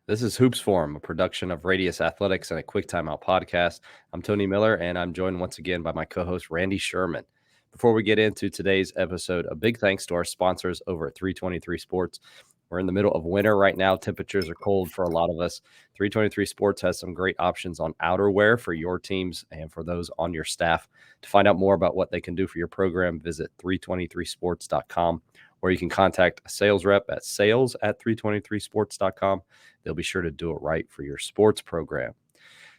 This is Hoops Forum, a production of Radius Athletics and a Quick Timeout podcast. I'm Tony Miller, and I'm joined once again by my co-host, Randy Sherman. Before we get into today's episode, a big thanks to our sponsors over at 323 Sports. We're in the middle of winter right now. Temperatures are cold for a lot of us. 323 Sports has some great options on outerwear for your teams and for those on your staff. To find out more about what they can do for your program, visit 323sports.com, or you can contact a sales rep at sales@323sports.com. They'll be sure to do it right for your sports program.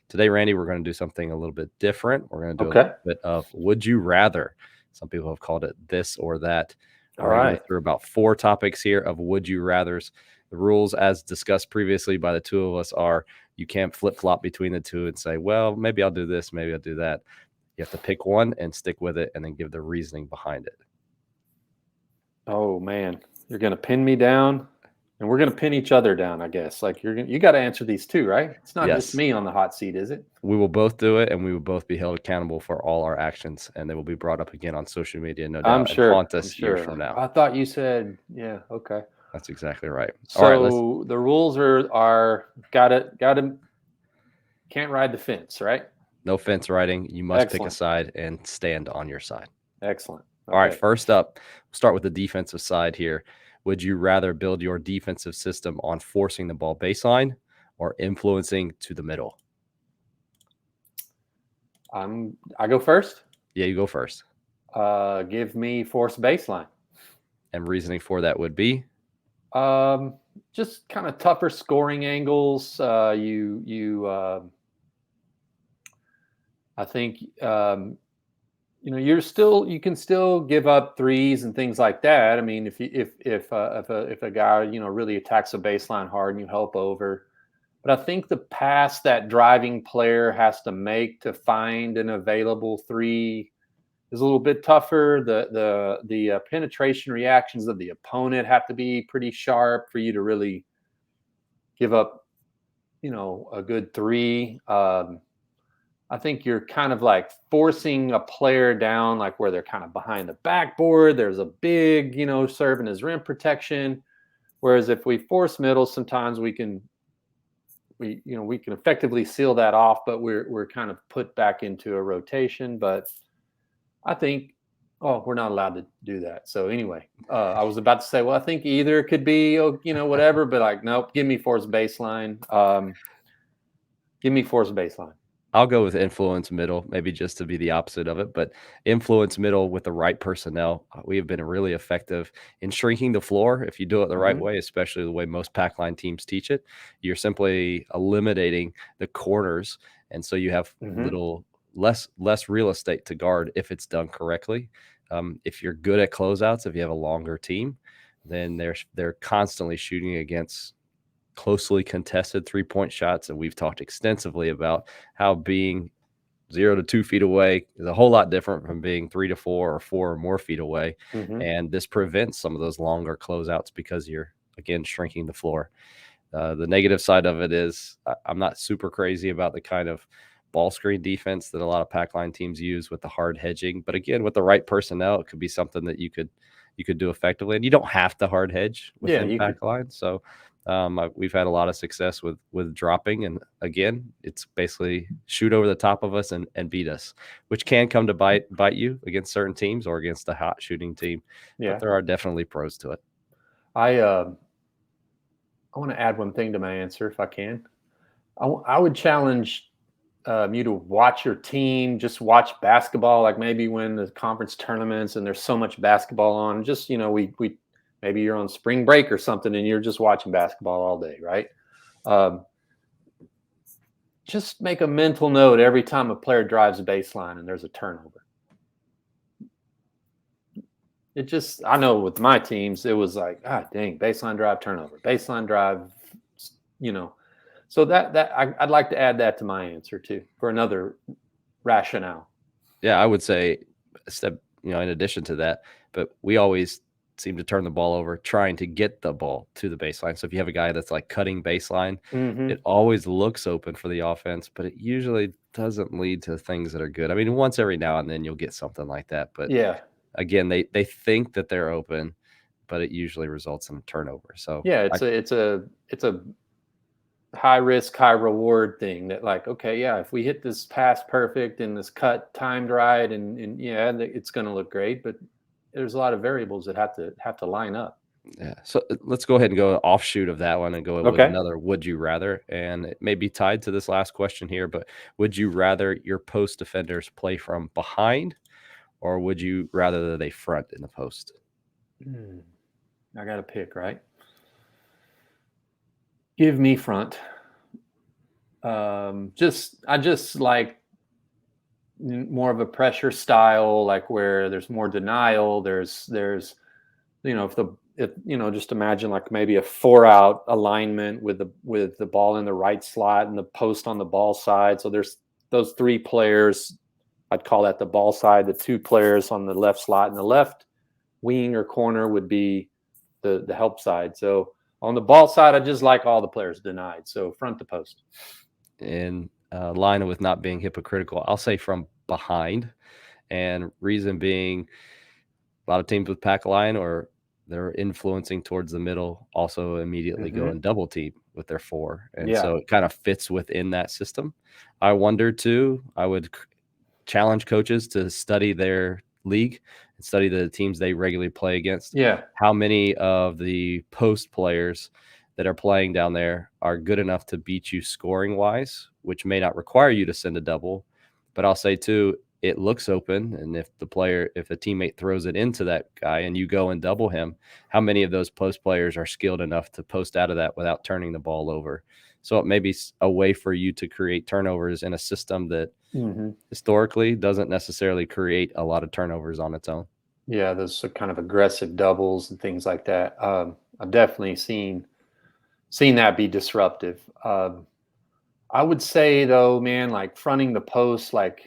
Today, Randy, we're going to do something a little bit different. We're going to do a Okay. little bit of Would You Rather. Some people have called it this or that. All We're going to go right. through about 4 topics here of Would You Rathers. The rules, as discussed previously by the two of us, are you can't flip-flop between the two and say, well, maybe I'll do this, maybe I'll do that. You have to pick one and stick with it and then give the reasoning behind it. Oh man, you're gonna pin me down, and we're gonna pin each other down. I guess. Like you got to answer these too, right? It's not just Yes. me on the hot seat, is it? We will both do it, and we will both be held accountable for all our actions, and they will be brought up again on social media, no I'm doubt, and sure. haunt I'm us years from sure. now. I thought you said, yeah. Okay. That's exactly right. All right, let's So the rules are gotta can't ride the fence, right? no fence riding. You must pick a Excellent. side and stand on your side. Excellent. All right, Okay. first up, we'll start with the defensive side here. Would you rather build your defensive system on forcing the ball baseline or influencing to the middle? I go first. Yeah, you go first. Give me force baseline. And reasoning for that would be Um, just kind of tougher scoring angles. I think you can still give up threes and things like that. I mean, if a guy really attacks a baseline hard and you help over, but I think the pass that driving player has to make to find an available three is a little bit tougher. The penetration reactions of the opponent have to be pretty sharp for you to really give up, a good three. I think you're kind of like forcing a player down, like where they're kind of behind the backboard. There's a big, serving as rim protection. Whereas if we force middle, sometimes we can effectively seal that off, but we're kind of put back into a rotation. But I think, oh, we're not allowed to do that. So anyway, I was about to say, well, I think either could be, whatever, but like, nope, give me force baseline. Give me force baseline. I'll go with influence middle, maybe just to be the opposite of it, but influence middle with the right personnel. We have been really effective in shrinking the floor if you do it the right Mm-hmm. way, especially the way most packline teams teach it. You're simply eliminating the corners, and so you have Mm-hmm. less real estate to guard if it's done correctly. If you're good at closeouts, if you have a longer team, then they're constantly shooting against closely contested 3-point shots. And we've talked extensively about how being 0 to 2 feet away is a whole lot different from being 3 to 4 or 4 or more feet away. Mm-hmm. And this prevents some of those longer closeouts because you're, again, shrinking the floor. The negative side of it is I'm not super crazy about the kind of ball screen defense that a lot of packline teams use with the hard hedging. But again, with the right personnel, it could be something that you could do effectively. And you don't have to hard hedge Yeah, within you could. packline. So we've had a lot of success with dropping, and again, it's basically shoot over the top of us and beat us, which can come to bite you against certain teams or against a hot shooting team. But Yeah. there are definitely pros to it. I uh, I want to add one thing to my answer if I can. I would challenge you to watch your team, just watch basketball, like maybe when the conference tournaments and there's so much basketball on. Just we maybe you're on spring break or something and you're just watching basketball all day, right? Um, just make a mental note every time a player drives a baseline and there's a turnover. It just, I know with my teams, it was like, ah, dang, baseline drive, turnover, baseline drive, you know. So I'd like to add that to my answer too for another rationale. Yeah, I would say a step, in addition to that, but we always seem to turn the ball over trying to get the ball to the baseline. So if you have a guy that's like cutting baseline, Mm-hmm. it always looks open for the offense, but it usually doesn't lead to things that are good. I mean, once every now and then you'll get something like that, but Yeah, again, they think that they're open, but it usually results in a turnover. So yeah. I It's a high risk, high reward thing that like, okay, yeah, if we hit this pass perfect and this cut timed right and yeah, it's going to look great, but there's a lot of variables that have to line up. Yeah. So let's go ahead and go offshoot of that one and go with Okay. another would you rather. And it may be tied to this last question here, but would you rather your post defenders play from behind or would you rather that they front in the post? Hmm. I got to pick, right? Give me front. I just like more of a pressure style, like where there's more denial. There's if just imagine like maybe a 4-out alignment with the ball in the right slot and the post on the ball side. So there's those 3 players. I'd call that the ball side. The 2 players on the left slot and the left wing or corner would be the help side. So on the ball side, I just like all the players denied. So front the post. In line with not being hypocritical, I'll say from behind. And reason being, a lot of teams with pack line or they're influencing towards the middle, also immediately go Mm-hmm. and double team with their 4. And Yeah. so it kind of fits within that system. I wonder too, I would challenge coaches to study their league and study the teams they regularly play against. Yeah. How many of the post players that are playing down there are good enough to beat you scoring wise, which may not require you to send a double. But I'll say too, it looks open. And if a teammate throws it into that guy and you go and double him, how many of those post players are skilled enough to post out of that without turning the ball over? So it may be a way for you to create turnovers in a system that Mm-hmm. historically doesn't necessarily create a lot of turnovers on its own. Yeah, those are kind of aggressive doubles and things like that. I've definitely seen that be disruptive. I would say though, man, like fronting the post, like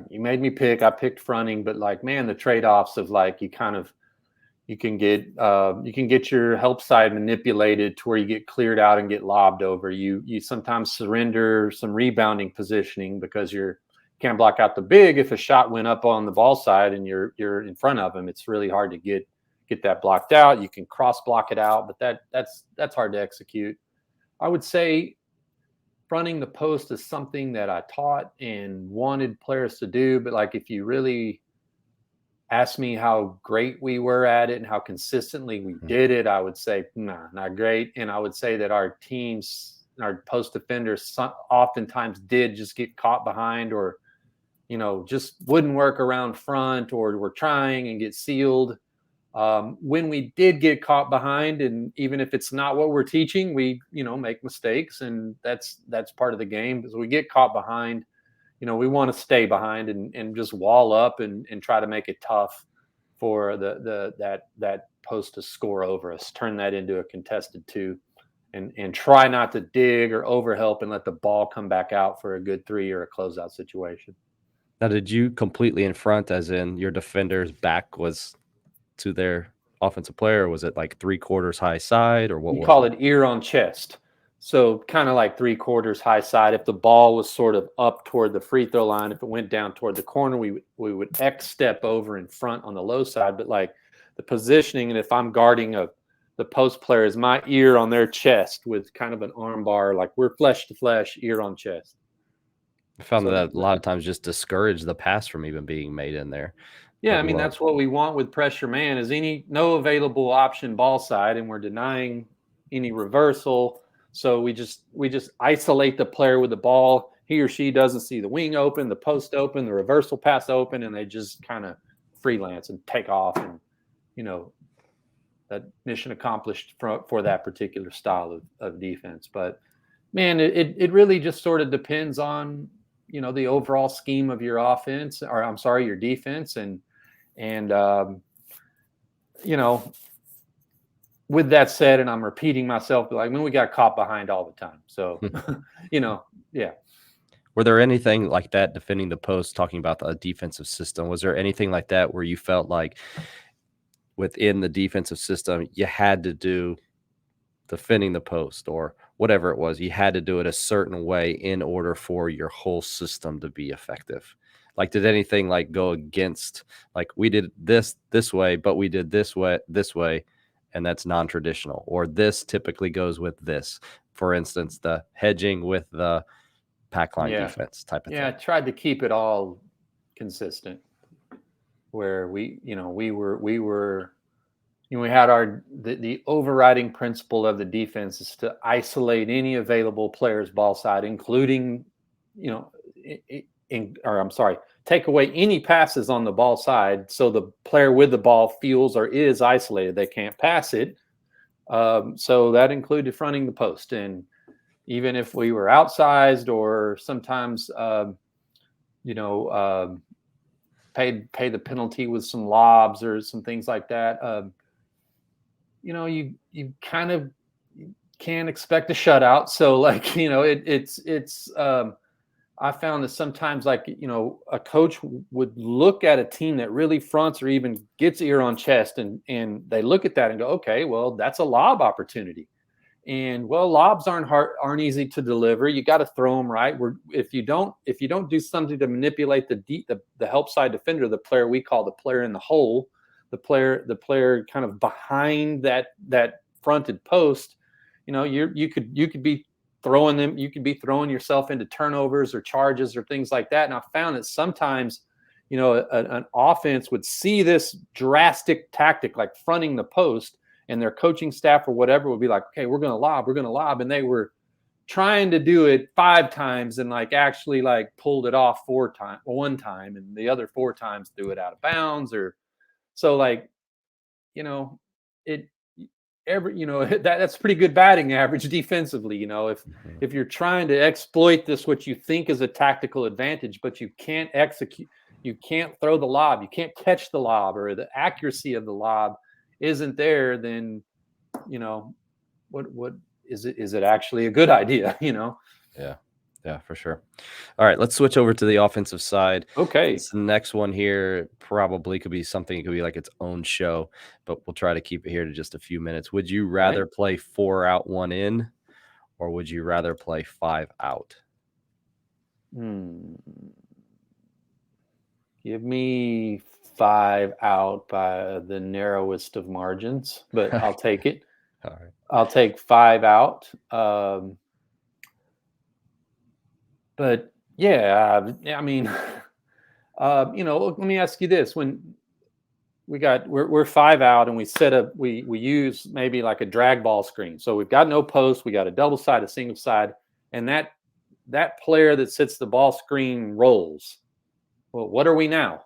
you made me pick. I picked fronting, but like, man, the trade offs of like you can get your help side manipulated to where you get cleared out and get lobbed over. You sometimes surrender some rebounding positioning because you're can't block out the big. If a shot went up on the ball side and you're in front of him, it's really hard to get that blocked out. You can cross block it out, but that's hard to execute. I would say fronting the post is something that I taught and wanted players to do, but like if you really ask me how great we were at it and how consistently we Mm. did it, I would say, nah, not great. And I would say that our teams, our post defenders, oftentimes did just get caught behind or, just wouldn't work around front or were trying and get sealed. When we did get caught behind, and even if it's not what we're teaching, we, make mistakes, and that's part of the game. Because we get caught behind, we want to stay behind and just wall up and try to make it tough for that post to score over us, turn that into a contested 2 and try not to dig or overhelp and let the ball come back out for a good 3 or a closeout situation. Now, did you completely in front, as in your defender's back was to their offensive player? Or was it like 3/4 high side, or what We was call it? it ear on chest. So kind of like 3/4 high side. If the ball was sort of up toward the free throw line, if it went down toward the corner, we would X step over in front on the low side. But like the positioning, and if I'm guarding the post player, is my ear on their chest with kind of an arm bar, like we're flesh to flesh, ear on chest. I found So that a lot of times just discourage the pass from even being made in there. yeah, But I mean well, that's what we want with pressure man is no available option ball side, and we're denying any reversal. So we just isolate the player with the ball. He or she doesn't see the wing open, the post open, the reversal pass open, and they just kind of freelance and take off, and you know that mission accomplished for that particular style of defense. But man, it really just sort of depends on the overall scheme of your offense, or I'm sorry, your defense, and you know, with that said, and I'm repeating myself, but like when we got caught behind all the time. So, yeah. were there anything like that defending the post, talking about the defensive system? Was there anything like that where you felt like within the defensive system you had to do defending the post or whatever it was, you had to do it a certain way in order for your whole system to be effective? Like, did anything like go against, like we did this way, but we did this way, and that's non-traditional, or this typically goes with this. For instance, the hedging with the pack line defense type of Yeah, I thing. tried to keep it all consistent where we we had the overriding principle of the defense is to isolate any available player's ball side, including, take away any passes on the ball side, so the player with the ball feels or is isolated. They can't pass it. So that included fronting the post, and even if we were outsized or sometimes, pay the penalty with some lobs or some things like that. You kind of can't expect a shutout. So I found that sometimes a coach would look at a team that really fronts or even gets ear on chest, and they look at that and go, okay, well, that's a lob opportunity. And well, lobs aren't easy to deliver. You got to throw them right. If you don't do something to manipulate the help side defender, the player we call the player in the hole, the player kind of behind that fronted post, you could be throwing them. You could be throwing yourself into turnovers or charges or things like that. And I found that sometimes, an offense would see this drastic tactic like fronting the post, and their coaching staff or whatever would be like, okay, we're going to lob. And they were trying to do it 5 times and actually pulled it off 1 time, and the other 4 times threw it out of bounds. Or so that's pretty good batting average defensively. If you're trying to exploit this, what you think is a tactical advantage, but you can't execute, you can't throw the lob, you can't catch the lob, or the accuracy of the lob isn't there, then what is it? Is it actually a good idea? Yeah, for sure. All right, let's switch over to the offensive side. Okay. This next one here probably could be something. It could be like its own show, but we'll try to keep it here to just a few minutes. Would you rather play 4 out, 1 in, or would you rather play 5 out? Give me 5 out by the narrowest of margins, but I'll take it. All right. I'll take 5 out. But yeah, I mean, let me ask you this: when we're 5 out and we set up, we use maybe like a drag ball screen. So we've got no post, we got a double side, a single side, and that player that sits the ball screen rolls. Well, what are we now?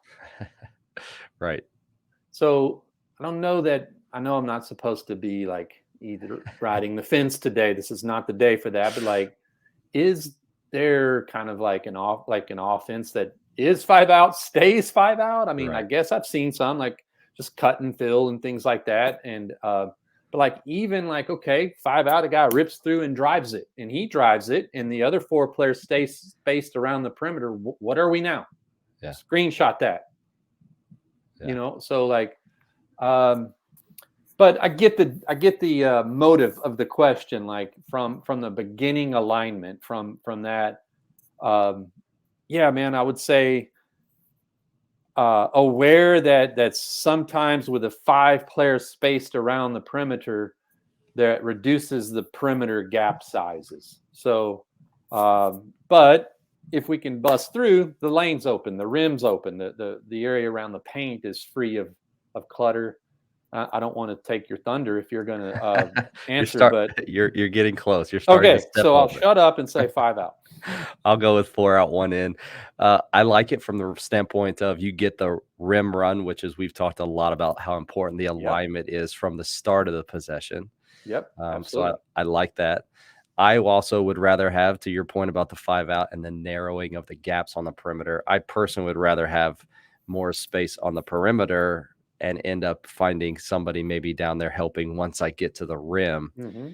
Right. So I know I'm not supposed to be either riding the fence today. This is not the day for that. But is there kind of an offense that is 5 out, stays 5 out? I mean, Right. I guess I've seen some just cut and fill and things like that. And but okay, 5 out, a guy rips through and drives it, and he drives it, and the other 4 players stay spaced around the perimeter. What are we now? Yeah. Screenshot that. Yeah. But I get the motive of the question, from the beginning alignment from that. Yeah, man, I would say aware that sometimes with a 5 players spaced around the perimeter, that reduces the perimeter gap sizes. So, but if we can bust through, the lane's open, the rim's open, the area around the paint is free of clutter. I don't want to take your thunder if you're going to answer, but you're getting close. You're starting. Okay, so I'll shut up and say 5 out. I'll go with 4 out, 1 in. I like it from the standpoint of you get the rim run, which is, we've talked a lot about how important the alignment is from the start of the possession. Yep. So I like that. I also would rather have, to your point about the 5 out and the narrowing of the gaps on the perimeter, I personally would rather have more space on the perimeter and end up finding somebody maybe down there helping once I get to the rim. Mm-hmm.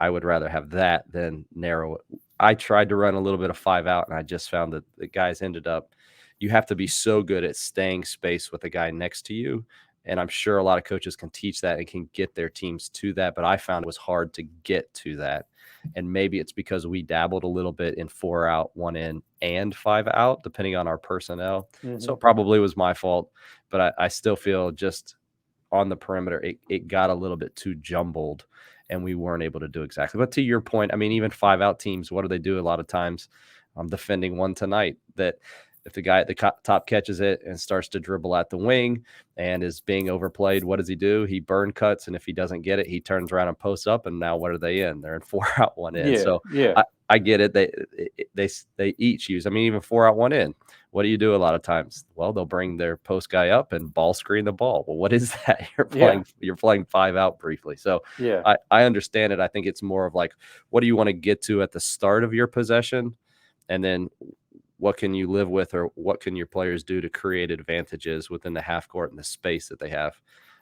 I would rather have that than narrow it. I tried to run a little bit of 5 out, and I just found that the guys ended up, you have to be so good at staying space with the guy next to you. And I'm sure a lot of coaches can teach that and can get their teams to that. But I found it was hard to get to that. And maybe it's because we dabbled a little bit in 4 out, 1 in, and 5 out, depending on our personnel. Mm-hmm. So it probably was my fault. But I still feel just on the perimeter, it got a little bit too jumbled and we weren't able to do exactly. But to your point, I mean, even 5-out teams, what do they do a lot of times? I'm defending one tonight that if the guy at the top catches it and starts to dribble at the wing and is being overplayed, what does he do? He burn cuts, and if he doesn't get it, he turns around and posts up, and now what are they in? They're in 4-out, 1 in. Yeah, So yeah, I get it. They each use. I mean, even 4-out, 1 in. What do you do a lot of times? Well, they'll bring their post guy up and ball screen the ball. Well, what is that? yeah, You're playing 5-out briefly. So yeah, I understand it. I think it's more of like, what do you want to get to at the start of your possession, and then what can you live with, or what can your players do to create advantages within the half court and the space that they have?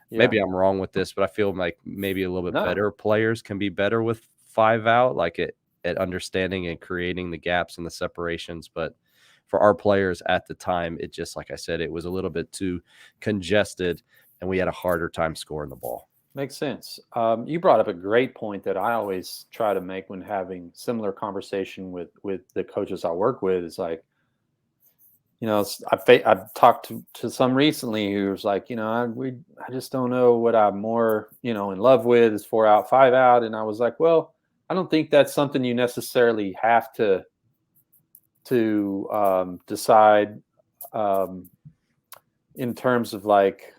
yeah. Maybe I'm wrong with this, but I feel like maybe a little bit No, better players can be better with 5-out, like at understanding and creating the gaps and the separations. But for our players at the time, it just, like I said, it was a little bit too congested and we had a harder time scoring the ball. makes sense. You brought up a great point that I always try to make when having similar conversation with the coaches I work with. Is like, I've talked to some recently who was like, I just don't know what I'm more, in love with is 4-out, 5-out. And I was like, well, I don't think that's something you necessarily have to decide in terms of like,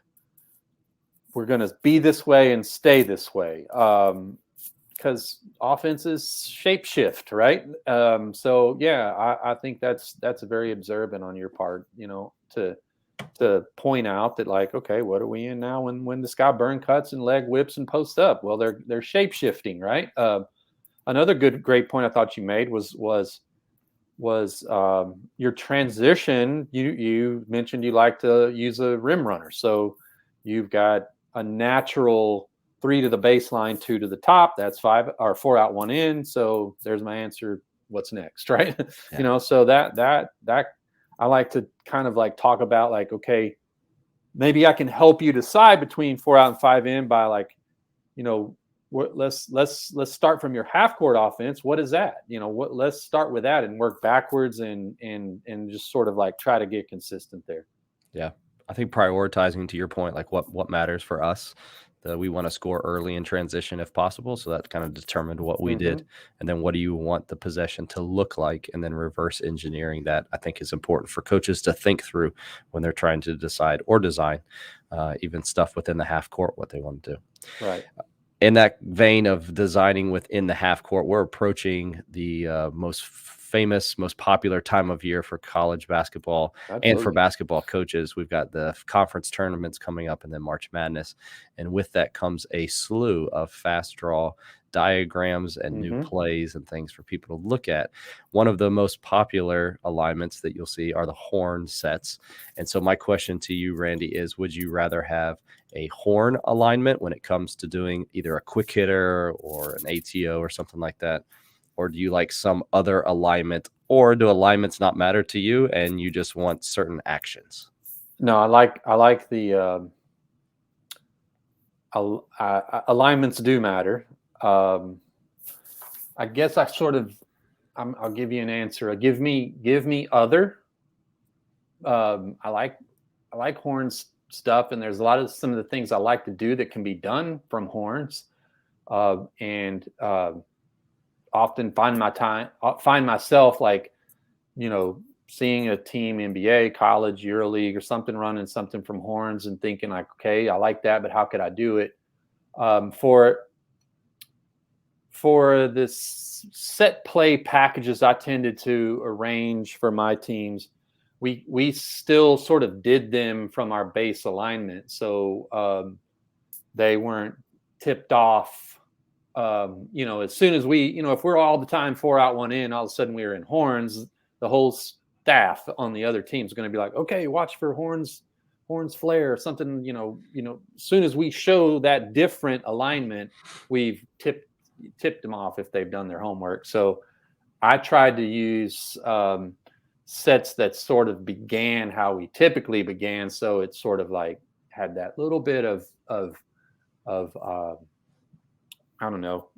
we're going to be this way and stay this way. Because offenses shape shift, right? So yeah, I think that's very observant on your part, to point out that, like, okay, what are we in now when this guy burn cuts and leg whips and posts up? Well, they're shape shifting, right? Another great point I thought you made was your transition. You mentioned you like to use a rim runner, so you've got a natural 3 to the baseline, 2 to the top. That's 5 or 4-out, 1 in. So there's my answer. What's next, right? Yeah. So that I like to kind of like talk about, like, okay, maybe I can help you decide between 4-out and 5 in by, like, let's start from your half court offense. What is that? Let's start with that and work backwards and just sort of like try to get consistent there. Yeah. I think prioritizing, to your point, like what matters for us, that we want to score early in transition if possible. So that kind of determined what we Mm-hmm. did. And then what do you want the possession to look like? And then reverse engineering that, I think, is important for coaches to think through when they're trying to decide or design even stuff within the half court, what they want to do. Right. In that vein of designing within the half court, we're approaching the most famous, most popular time of year for college basketball and for Absolutely. basketball coaches. We've got the conference tournaments coming up and then March Madness. And with that comes a slew of fast draw diagrams and new Mm-hmm. plays and things for people to look at. One of the most popular alignments that you'll see are the horn sets. And so my question to you, Randy, is would you rather have a horn alignment when it comes to doing either a quick hitter or an ATO or something like that? Or do you like some other alignment, or do alignments not matter to you and you just want certain actions? No, I like the alignments do matter. I guess I'll give you an answer. Give me other. I like horns stuff, and there's some of the things I like to do that can be done from horns, and often find myself, like, seeing a team, NBA, college, EuroLeague, or something, running something from horns and thinking, like, okay, I like that, but how could I do it? For this set play packages I tended to arrange for my teams, we still sort of did them from our base alignment, so they weren't tipped off. As soon as if we're all the time 4-out, 1 in, all of a sudden we were in horns, the whole staff on the other team is going to be like, okay, watch for horns flare or something. As soon as we show that different alignment, we've tipped them off if they've done their homework. So I tried to use sets that sort of began how we typically began, so it sort of like had that little bit of I don't know.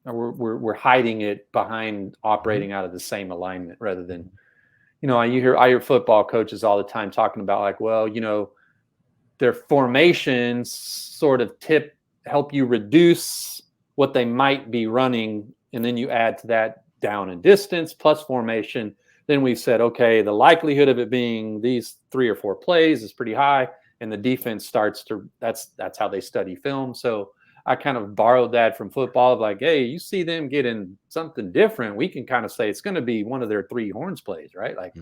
We're hiding it behind operating out of the same alignment, rather than, I hear football coaches all the time talking about, like, well, their formations sort of help you reduce what they might be running, and then you add to that down and distance plus formation. Then we said, okay, the likelihood of it being these 3 or 4 plays is pretty high, and the defense starts to. That's how they study film. So I kind of borrowed that from football. Like, hey, you see them getting something different, we can kind of say it's going to be one of their 3 horns plays, right? Like,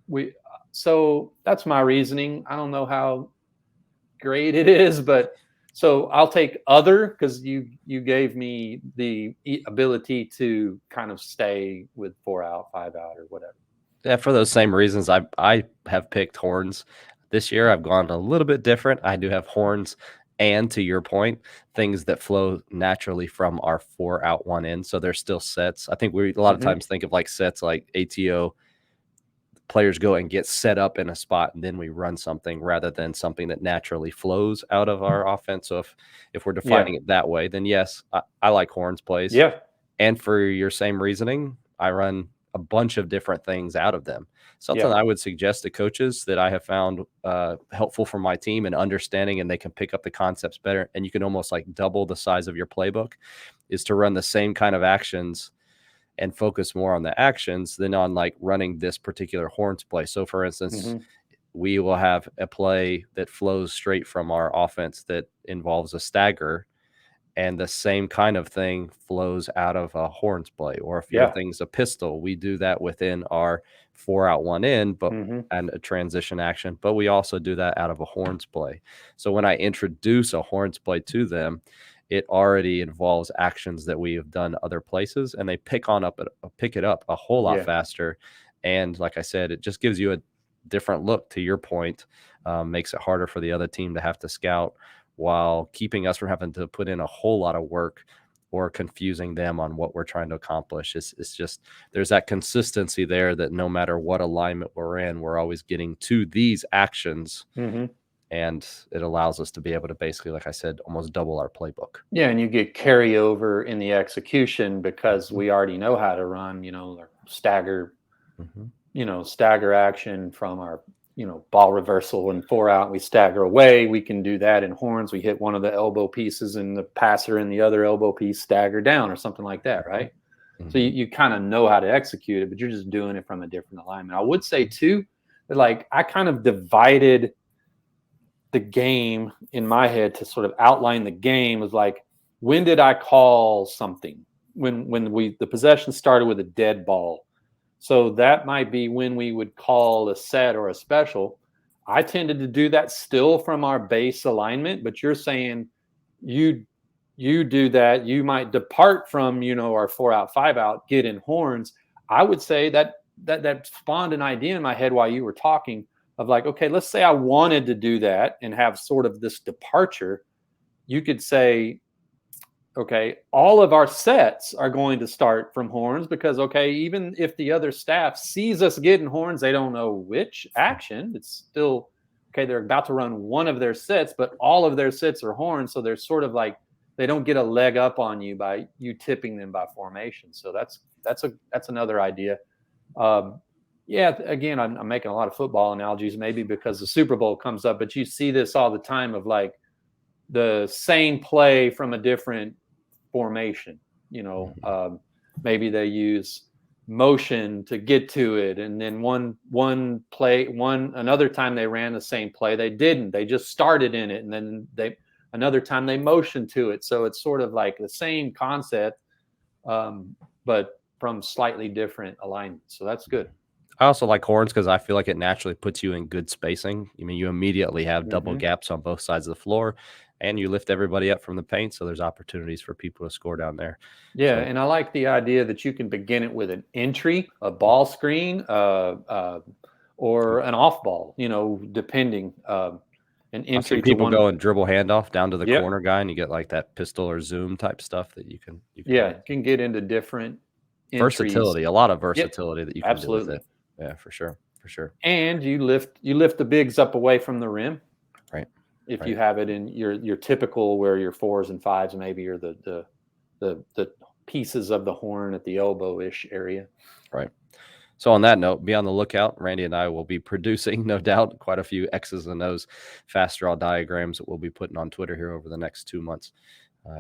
we. So that's my reasoning. I don't know how great it is, but so I'll take other, because you gave me the ability to kind of stay with 4 out, 5 out, or whatever. Yeah, for those same reasons, I have picked horns. This year, I've gone a little bit different. I do have horns, and to your point, things that flow naturally from our 4 out, 1 in. So they're still sets. I think we a lot of times think of like sets like ATO. Players go and get set up in a spot, and then we run something rather than something that naturally flows out of our offense. So if we're defining it that way, then yes, I like horns plays. Yeah. And for your same reasoning, I run a bunch of different things out of them. Something I would suggest to coaches that I have found helpful for my team and understanding, and they can pick up the concepts better, and you can almost like double the size of your playbook, is to run the same kind of actions and focus more on the actions than on like running this particular horns play. So for instance, we will have a play that flows straight from our offense that involves a stagger, and the same kind of thing flows out of a horns play. Or if your thing's a pistol, we do that within our 4 out, 1 in, but and a transition action. But we also do that out of a horns play. So when I introduce a horns play to them, it already involves actions that we have done other places, and they pick it up a whole lot faster. And like I said, it just gives you a different look. To your point, makes it harder for the other team to have to scout, while keeping us from having to put in a whole lot of work or confusing them on what we're trying to accomplish. It's just, there's that consistency there that no matter what alignment we're in, we're always getting to these actions. And it allows us to be able to basically, like I said, almost double our playbook. Yeah, and you get carryover in the execution because we already know how to run, stagger, stagger action from our, ball reversal and 4 out, and we stagger away. We can do that in horns. We hit one of the elbow pieces and the passer in the other elbow piece stagger down or something like that, right? So you kind of know how to execute it, but you're just doing it from a different alignment. I would say too, that like I kind of divided the game in my head to sort of outline the game was like, when did I call something? When the possession started with a dead ball. So that might be when we would call a set or a special. I tended to do that still from our base alignment, but you're saying you do that. You might depart from, our 4 out, 5 out, get in horns. I would say that spawned an idea in my head while you were talking of like, okay, let's say I wanted to do that and have sort of this departure. You could say, okay, all of our sets are going to start from horns because, okay, even if the other staff sees us getting horns, they don't know which action. It's still, okay, they're about to run one of their sets, but all of their sets are horns. So they're sort of like, they don't get a leg up on you by you tipping them by formation. So that's another idea. Yeah, again, I'm making a lot of football analogies, maybe because the Super Bowl comes up, but you see this all the time of like the same play from a different formation. Maybe they use motion to get to it, and then another time they ran the same play, they didn't. They just started in it, and then another time they motioned to it. So it's sort of like the same concept, but from slightly different alignments. So that's good. I also like horns because I feel like it naturally puts you in good spacing. I mean, you immediately have double gaps on both sides of the floor, and you lift everybody up from the paint. So there's opportunities for people to score down there. Yeah, and I like the idea that you can begin it with an entry, a ball screen, or an off ball, depending. An entry. People go and dribble handoff down to the corner guy, and you get like that pistol or zoom type stuff that you can you can get into different versatility, a lot of versatility that you can absolutely do with it. Yeah, for sure. And you lift the bigs up away from the rim, right? If you have it in your typical where your 4s and 5s maybe are the pieces of the horn at the elbow-ish area. Right. So on that note, be on the lookout. Randy and I will be producing, no doubt, quite a few X's and O's fast draw diagrams that we'll be putting on Twitter here over the next 2 months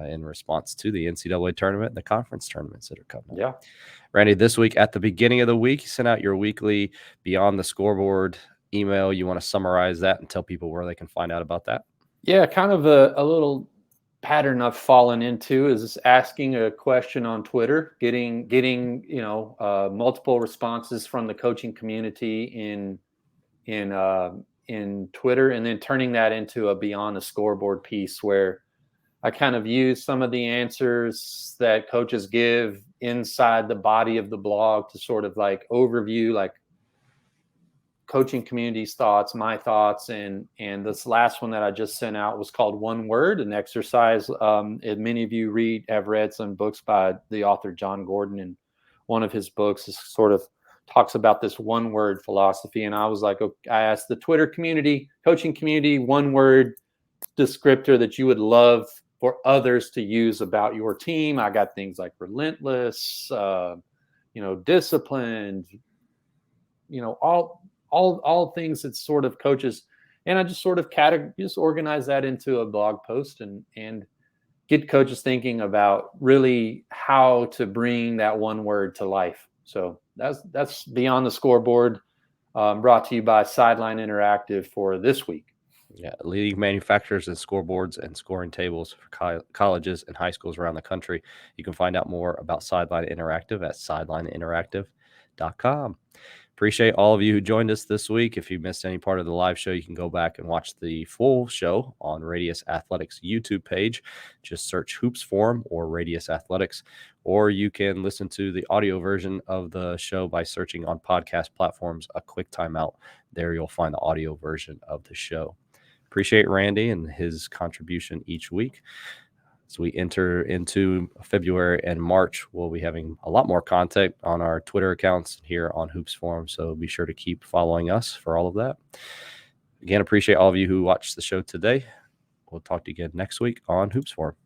in response to the NCAA tournament and the conference tournaments that are coming up. Yeah. Randy, this week at the beginning of the week, you sent out your weekly Beyond the Scoreboard email. You want to summarize that and tell people where they can find out about that? Yeah, kind of a little pattern I've fallen into is asking a question on Twitter, getting multiple responses from the coaching community in Twitter, and then turning that into a Beyond the Scoreboard piece where I kind of use some of the answers that coaches give inside the body of the blog to sort of like overview like coaching community's thoughts, my thoughts, and this last one that I just sent out was called One Word, an exercise. And many of you have read some books by the author John Gordon, and one of his books is sort of talks about this one word philosophy. And I was like, okay, I asked the Twitter community, coaching community, one word descriptor that you would love for others to use about your team. I got things like relentless, disciplined, all things that sort of coaches, and I just sort of just organize that into a blog post and get coaches thinking about really how to bring that one word to life. So that's Beyond the Scoreboard, brought to you by Sideline Interactive for this week. Yeah, leading manufacturers of scoreboards and scoring tables for colleges and high schools around the country. You can find out more about Sideline Interactive at sidelineinteractive.com. Appreciate all of you who joined us this week. If you missed any part of the live show, you can go back and watch the full show on Radius Athletics YouTube page. Just search Hoops Forum or Radius Athletics, or you can listen to the audio version of the show by searching on podcast platforms A Quick Timeout. There you'll find the audio version of the show. Appreciate Randy and his contribution each week. As we enter into February and March, we'll be having a lot more content on our Twitter accounts here on Hoops Forum, so be sure to keep following us for all of that. Again, appreciate all of you who watched the show today. We'll talk to you again next week on Hoops Forum.